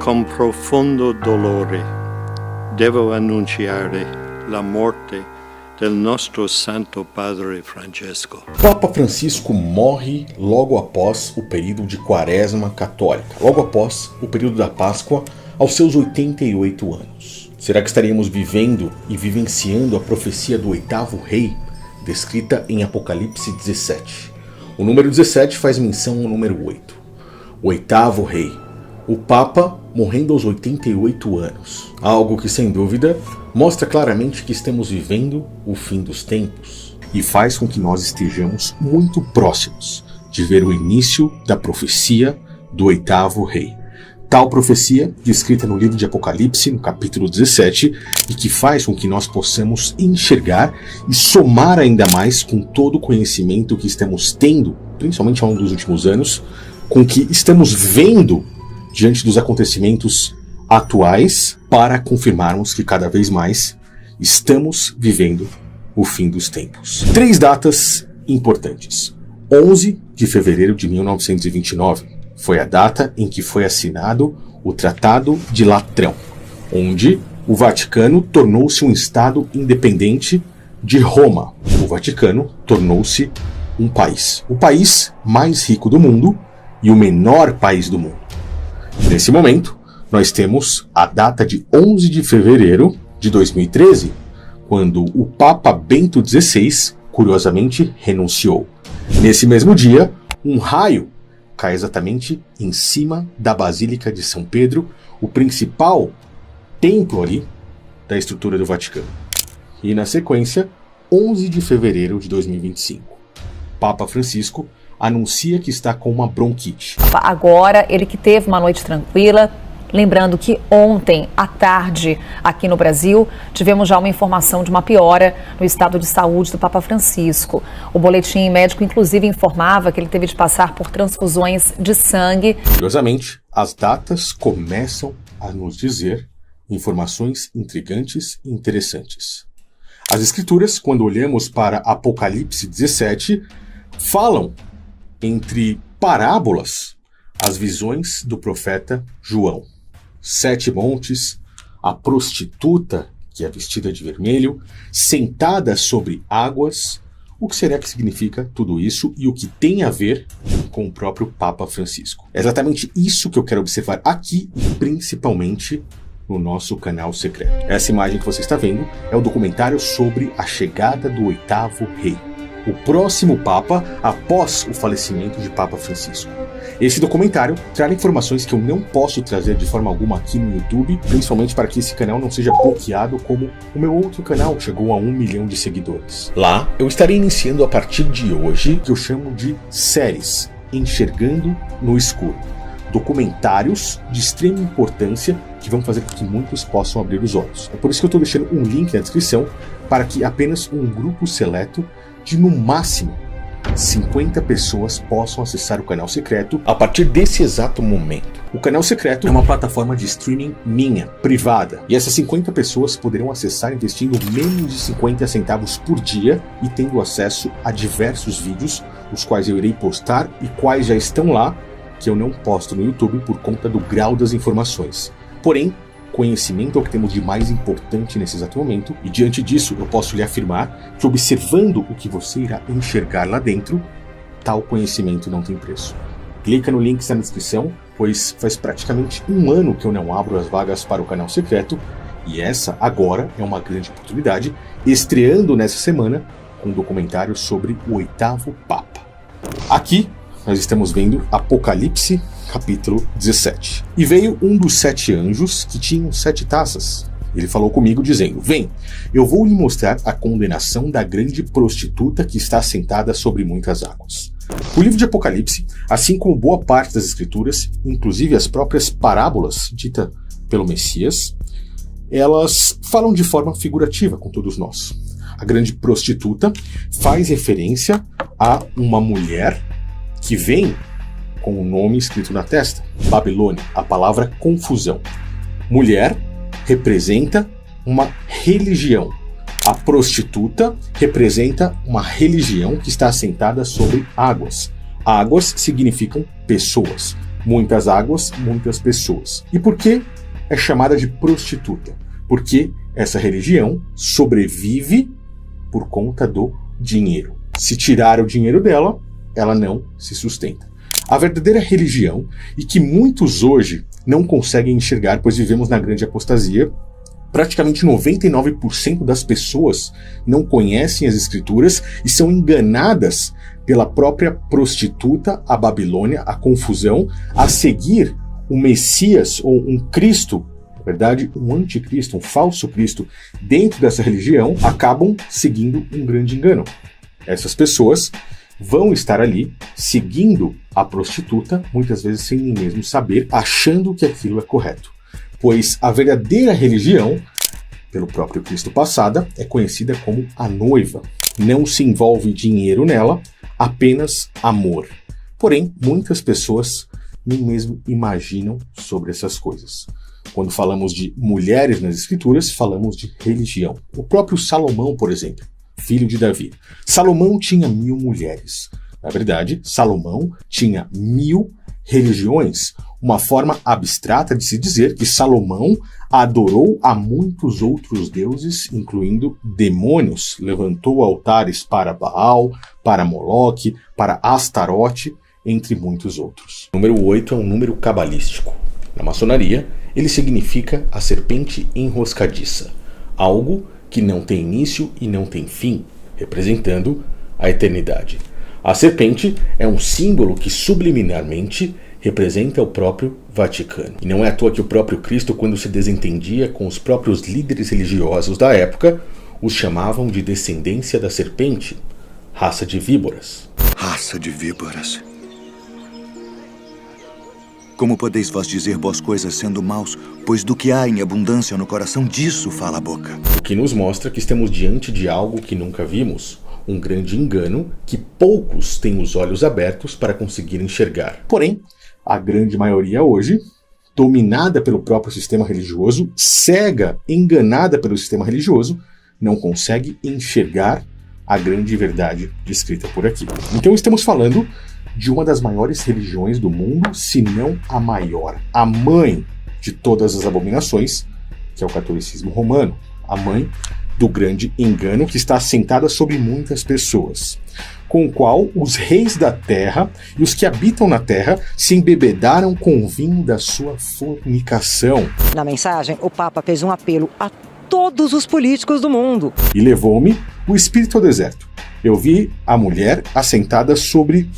Con profondo dolore devo annunciare la morte del nostro Santo Padre Francesco. Papa Francisco morre logo após o período de Quaresma católica, logo após o período da Páscoa, aos seus 88 anos. Será que estaríamos vivendo e vivenciando a profecia do oitavo rei, descrita em Apocalipse 17? O número 17 faz menção ao número 8. O oitavo rei, o Papa morrendo aos 88 anos. Algo que, sem dúvida, mostra claramente que estamos vivendo o fim dos tempos e faz com que nós estejamos muito próximos de ver o início da profecia do oitavo rei. Tal profecia, descrita no livro de Apocalipse, no capítulo 17, e que faz com que nós possamos enxergar e somar ainda mais com todo o conhecimento que estamos tendo, principalmente ao longo dos últimos anos, com o que estamos vendo diante dos acontecimentos atuais, para confirmarmos que cada vez mais estamos vivendo o fim dos tempos. 3 datas importantes. 11 de fevereiro de 1929 foi a data em que foi assinado o Tratado de Latrão, onde o Vaticano tornou-se um Estado independente de Roma. O Vaticano tornou-se um país, o país mais rico do mundo e o menor país do mundo. Nesse momento, nós temos a data de 11 de fevereiro de 2013, quando o Papa Bento XVI, curiosamente, renunciou. Nesse mesmo dia, um raio cai exatamente em cima da Basílica de São Pedro, o principal templo ali da estrutura do Vaticano. E na sequência, 11 de fevereiro de 2025, Papa Francisco anuncia que está com uma bronquite. Agora, ele que teve uma noite tranquila, lembrando que ontem à tarde, aqui no Brasil, tivemos já uma informação de uma piora no estado de saúde do Papa Francisco. O boletim médico, inclusive, informava que ele teve de passar por transfusões de sangue. Curiosamente, as datas começam a nos dizer informações intrigantes e interessantes. As escrituras, quando olhamos para Apocalipse 17, falam entre parábolas as visões do profeta João. 7 montes, a prostituta, que é vestida de vermelho, sentada sobre águas. O que será que significa tudo isso e o que tem a ver com o próprio Papa Francisco? É exatamente isso que eu quero observar aqui, principalmente no nosso canal secreto. Essa imagem que você está vendo é o documentário sobre a chegada do oitavo rei, o próximo Papa após o falecimento de Papa Francisco. Esse documentário trará informações que eu não posso trazer de forma alguma aqui no YouTube, principalmente para que esse canal não seja bloqueado como o meu outro canal, que chegou a 1 milhão de seguidores. Lá, eu estarei iniciando a partir de hoje, que eu chamo de séries Enxergando no Escuro. Documentários de extrema importância que vão fazer com que muitos possam abrir os olhos. É por isso que eu estou deixando um link na descrição para que apenas um grupo seleto de no máximo 50 pessoas possam acessar o canal secreto a partir desse exato momento. O canal secreto é uma plataforma de streaming minha, privada, e essas 50 pessoas poderão acessar investindo menos de 50 centavos por dia e tendo acesso a diversos vídeos, os quais eu irei postar e quais já estão lá, que eu não posto no YouTube por conta do grau das informações. Porém, conhecimento é o que temos de mais importante nesse exato momento, e diante disso eu posso lhe afirmar que, observando o que você irá enxergar lá dentro, tal conhecimento não tem preço. Clica no link que está na descrição, pois faz praticamente 1 ano que eu não abro as vagas para o canal secreto, e essa agora é uma grande oportunidade, estreando nessa semana com um documentário sobre o oitavo Papa. Aqui nós estamos vendo Apocalipse capítulo 17. E veio um dos 7 anjos que tinham 7 taças. Ele falou comigo dizendo: vem, eu vou lhe mostrar a condenação da grande prostituta que está sentada sobre muitas águas. O livro de Apocalipse, assim como boa parte das escrituras, inclusive as próprias parábolas ditas pelo Messias, elas falam de forma figurativa com todos nós. A grande prostituta faz referência a uma mulher que vem com o nome escrito na testa, Babilônia, a palavra confusão. Mulher representa uma religião. A prostituta representa uma religião que está assentada sobre águas. Águas significam pessoas. Muitas águas, muitas pessoas. E por que é chamada de prostituta? Porque essa religião sobrevive por conta do dinheiro. Se tirar o dinheiro dela, ela não se sustenta. A verdadeira religião, e que muitos hoje não conseguem enxergar, pois vivemos na grande apostasia, praticamente 99% das pessoas não conhecem as escrituras e são enganadas pela própria prostituta, a Babilônia, a confusão, a seguir um Messias ou um Cristo, na verdade, um anticristo, um falso Cristo, dentro dessa religião, acabam seguindo um grande engano. Essas pessoas vão estar ali seguindo a prostituta, muitas vezes sem nem mesmo saber, achando que aquilo é correto. Pois a verdadeira religião, pelo próprio Cristo passada, é conhecida como a noiva. Não se envolve dinheiro nela, apenas amor. Porém, muitas pessoas nem mesmo imaginam sobre essas coisas. Quando falamos de mulheres nas escrituras, falamos de religião. O próprio Salomão, por exemplo, filho de Davi. Salomão tinha 1000 mulheres. Na verdade, Salomão tinha 1000 religiões. Uma forma abstrata de se dizer que Salomão adorou a muitos outros deuses, incluindo demônios. Levantou altares para Baal, para Moloque, para Astarote, entre muitos outros. O número 8 é um número cabalístico. Na maçonaria, ele significa a serpente enroscadiça, algo que não tem início e não tem fim, representando a eternidade. A serpente é um símbolo que subliminarmente representa o próprio Vaticano. E não é à toa que o próprio Cristo, quando se desentendia com os próprios líderes religiosos da época, os chamavam de descendência da serpente, raça de víboras. Raça de víboras. Como podeis vós dizer boas coisas sendo maus, pois do que há em abundância no coração, disso fala a boca. O que nos mostra que estamos diante de algo que nunca vimos, um grande engano que poucos têm os olhos abertos para conseguir enxergar. Porém, a grande maioria hoje, dominada pelo próprio sistema religioso, cega, enganada pelo sistema religioso, não consegue enxergar a grande verdade descrita por aqui. Então estamos falando de uma das maiores religiões do mundo, se não a maior, a mãe de todas as abominações, que é o catolicismo romano, a mãe do grande engano que está assentada sobre muitas pessoas, com o qual os reis da terra e os que habitam na terra se embebedaram com o vinho da sua fornicação. Na mensagem, o Papa fez um apelo a todos os políticos do mundo. E levou-me o espírito ao deserto. Eu vi a mulher assentada sobre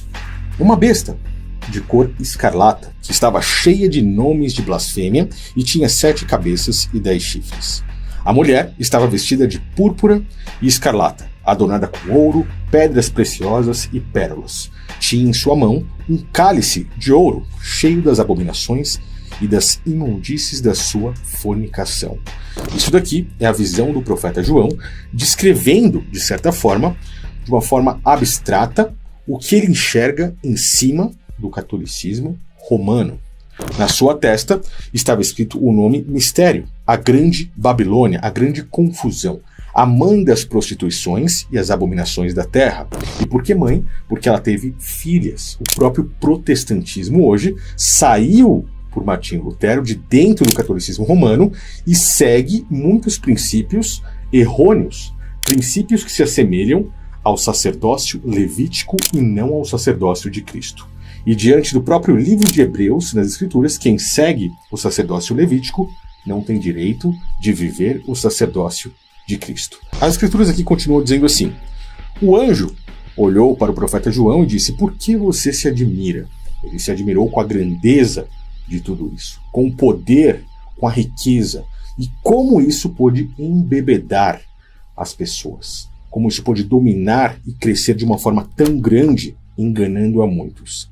uma besta de cor escarlata, que estava cheia de nomes de blasfêmia e tinha 7 cabeças e 10 chifres. A mulher estava vestida de púrpura e escarlata, adornada com ouro, pedras preciosas e pérolas. Tinha em sua mão um cálice de ouro, cheio das abominações e das imundícies da sua fornicação. Isso daqui é a visão do profeta João, descrevendo, de certa forma, de uma forma abstrata, o que ele enxerga em cima do catolicismo romano. Na sua testa estava escrito o nome mistério, a grande Babilônia, a grande confusão, a mãe das prostituições e as abominações da terra. E por que mãe? Porque ela teve filhas. O próprio protestantismo hoje saiu por Martinho Lutero de dentro do catolicismo romano e segue muitos princípios errôneos, princípios que se assemelham ao sacerdócio levítico e não ao sacerdócio de Cristo. E diante do próprio livro de Hebreus, nas Escrituras, quem segue o sacerdócio levítico não tem direito de viver o sacerdócio de Cristo. As Escrituras aqui continuam dizendo assim: o anjo olhou para o profeta João e disse: por que você se admira? Ele se admirou com a grandeza de tudo isso, com o poder, com a riqueza, e como isso pôde embebedar as pessoas. Como isso pode dominar e crescer de uma forma tão grande, enganando a muitos.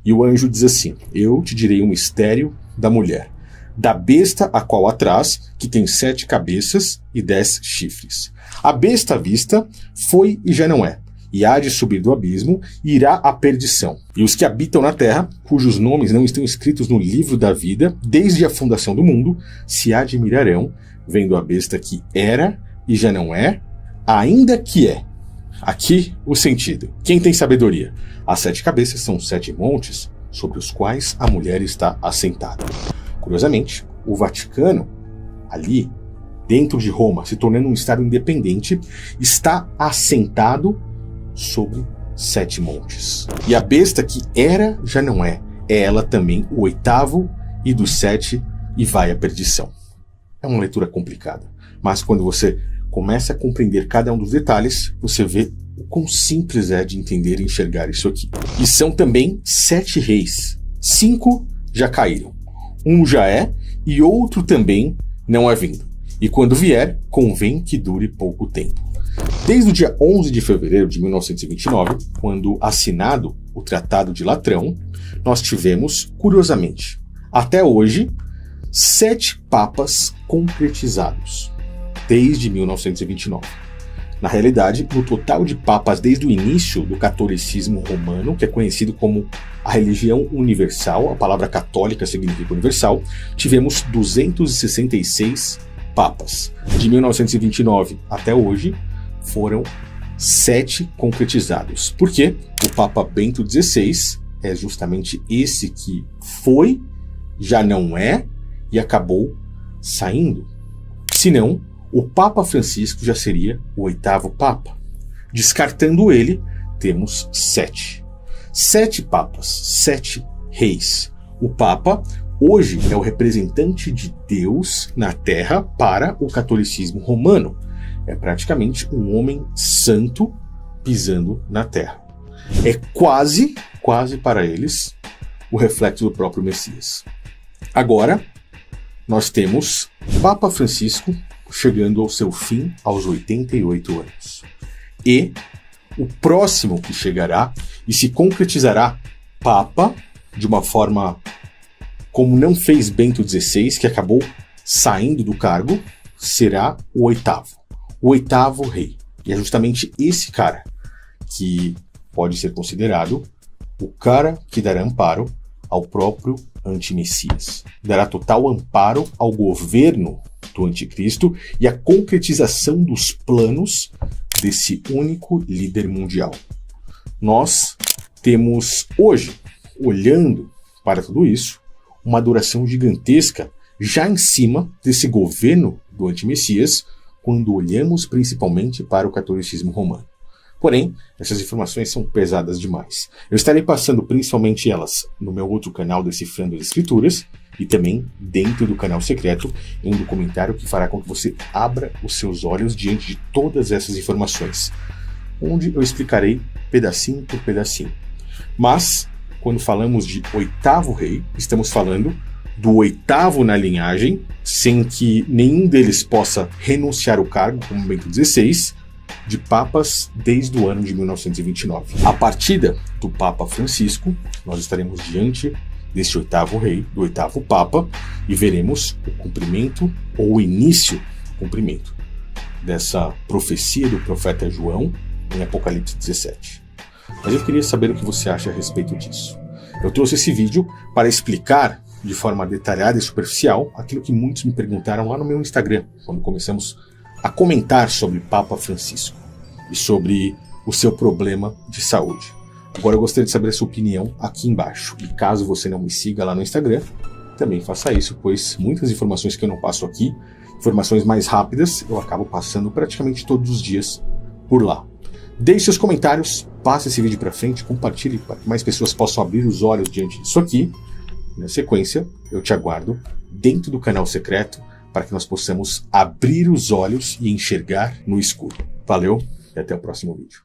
E o anjo diz assim: eu te direi o mistério da mulher, da besta a qual atrás, que tem 7 cabeças e 10 chifres. A besta vista foi e já não é, e há de subir do abismo e irá à perdição. E os que habitam na terra, cujos nomes não estão escritos no livro da vida, desde a fundação do mundo, se admirarão, vendo a besta que era e já não é, ainda que é. Aqui o sentido. Quem tem sabedoria? As 7 cabeças são 7 montes, sobre os quais a mulher está assentada. Curiosamente, o Vaticano, ali dentro de Roma, se tornando um estado independente, está assentado sobre 7 montes. E a besta que era, já não é. É ela também o 8º e dos 7 e vai à perdição. É uma leitura complicada, mas quando você começa a compreender cada um dos detalhes, você vê o quão simples é de entender e enxergar isso aqui. E são também 7 reis. 5 já caíram. Um já é e outro também não é vindo. E quando vier, convém que dure pouco tempo. Desde o dia 11 de fevereiro de 1929, quando assinado o Tratado de Latrão, nós tivemos, curiosamente, até hoje, 7 papas concretizados, desde 1929. Na realidade, no total de papas desde o início do catolicismo romano, que é conhecido como a religião universal, a palavra católica significa universal, tivemos 266 papas. De 1929 até hoje, foram 7 concretizados. Por quê? O Papa Bento XVI é justamente esse que foi, já não é e acabou saindo. Senão, o Papa Francisco já seria o 8º Papa. Descartando ele, temos 7. 7 papas, 7 reis. O Papa hoje é o representante de Deus na Terra para o catolicismo romano. É praticamente um homem santo pisando na Terra. É quase para eles, o reflexo do próprio Messias. Agora, nós temos Papa Francisco chegando ao seu fim aos 88 anos. E o próximo que chegará e se concretizará Papa de uma forma como não fez Bento XVI, que acabou saindo do cargo, será o 8º. O 8º rei. E é justamente esse cara que pode ser considerado o cara que dará amparo ao próprio antimessias. Dará total amparo ao governo do anticristo e à concretização dos planos desse único líder mundial. Nós temos hoje, olhando para tudo isso, uma adoração gigantesca já em cima desse governo do antimessias, quando olhamos principalmente para o catolicismo romano. Porém, essas informações são pesadas demais. Eu estarei passando principalmente elas no meu outro canal Decifrando as Escrituras e também dentro do canal secreto em um documentário que fará com que você abra os seus olhos diante de todas essas informações, onde eu explicarei pedacinho por pedacinho. Mas, quando falamos de 8º rei, estamos falando do 8º na linhagem, sem que nenhum deles possa renunciar ao cargo, como Bento XVI, de papas desde o ano de 1929. A partida do Papa Francisco, nós estaremos diante desse 8º rei, do 8º Papa, e veremos o cumprimento, ou o início do cumprimento, dessa profecia do profeta João em Apocalipse 17. Mas eu queria saber o que você acha a respeito disso. Eu trouxe esse vídeo para explicar de forma detalhada e superficial aquilo que muitos me perguntaram lá no meu Instagram, quando começamos a comentar sobre Papa Francisco e sobre o seu problema de saúde. Agora eu gostaria de saber a sua opinião aqui embaixo. E caso você não me siga lá no Instagram, também faça isso, pois muitas informações que eu não passo aqui, informações mais rápidas, eu acabo passando praticamente todos os dias por lá. Deixe seus comentários, passe esse vídeo para frente, compartilhe para que mais pessoas possam abrir os olhos diante disso aqui. Na sequência, eu te aguardo dentro do canal secreto para que nós possamos abrir os olhos e enxergar no escuro. Valeu e até o próximo vídeo.